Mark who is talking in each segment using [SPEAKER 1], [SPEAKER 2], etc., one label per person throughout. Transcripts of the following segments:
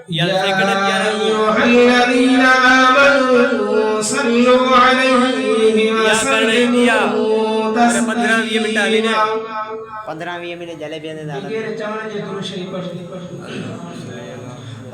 [SPEAKER 1] या
[SPEAKER 2] अय्युहल्लज़ीना आमनू सल्लु अलैहि वसल्लिमू तस्लीमा
[SPEAKER 3] 15-20 मिनट जलेबी ने दाना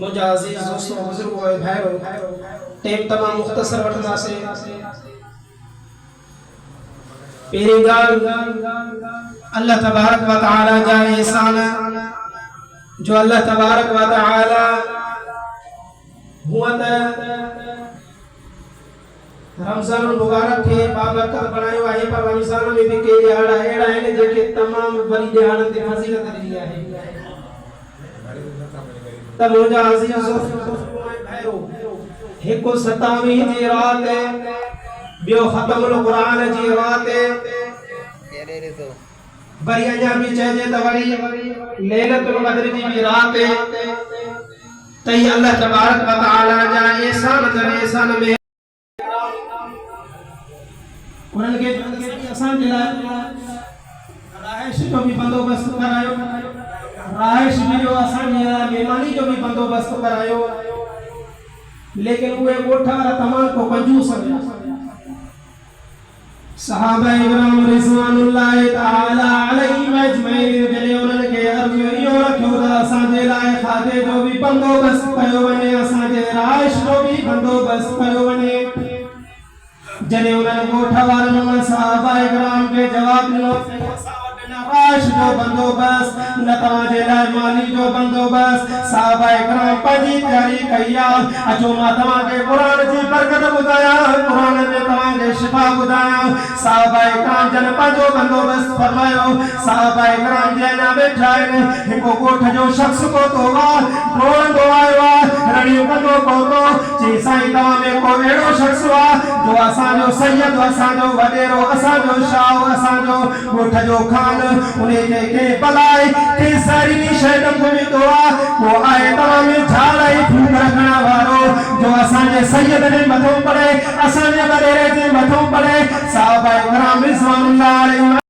[SPEAKER 2] मुजाजिज दोस्तों बुजुर्गों और भाइयों टाइम तमाम मुख्तसर वठंदा से पहिरीं ॻाल्हि अल्लाह तबारक व तआला जा एहसान जो अल्लाह तबारक व तआला हुआ रमजान मुबारक थे बाबरकत बनायो आहे पर रमजान में भी के ॾियारा अहिड़ा आहिनि जेके तमाम वरी ॾियारनि ते फज़ीलत ॾिनी आहे त मुंहिंजा अज़ीज़ भाइरो हिकु 27 जी राति ॿियो ख़तमुल क़ुरान जी राति वरी अञा बि चइजे त वरी लैलतुल क़द्र जी बि राति त ही अल्लाह तबारक व तआला जा एहसान में उन्हनि खे असां जे लाइ राइश जो बि बंदोबस्त करायो राइश जो असां जे लाइ मेहमानी जो भी बंदोबस्त करायो लेकिन उहे ॻोठ वारा तमाम को कंजूस हुया सहाबा इकराम रिज़वानुल्लाह तआला अलैहिम अजमईन जने उन्हनि खे अर्ज़ इहो रखियो त असां जे लाइ खाधे जो भी बंदोबस्त कयो वञे असां जे राइश जो भी बंदोबस्त कयो वञे जने उन्हनि ॻोठ वारनि सहाबा इकराम खे जवाब ॾिनो राइश जो बंदोबस्त न तव्हांजे लाइ माली जो बंदोबस्त सहाबा इकराम पंहिंजी तयारी कई आहे अचो मां तव्हांखे क़ुरान जी बरकत ॿुधायां क़ुरान में तव्हांखे शिफ़ा ॿुधायां सहाबा इकराम जन पंहिंजो बंदोबस्त फरमायो सहाबा इकराम जे अञा वेठा आहिनि हिकु ॻोठ जो शख़्स पहुतो आहे डोड़ंदो आयो आहे रड़ियूं कंदो पहुतो चई साईं तव्हां में को अहिड़ो शख़्स आहे जो असांजो सैयद असांजो वॾेरो असांजो शाह असांजो ॻोठ जो खान उन्हें के बलाए के सारी शैदम घुमितो आ वो आए तमाम में झालाई फूक रखना वारो जो असांजे सैयद ने मथों पड़े असांजे वॾेरे जे मथों पड़े साहबा इकराम रिज़वानुल्लाह अलैहि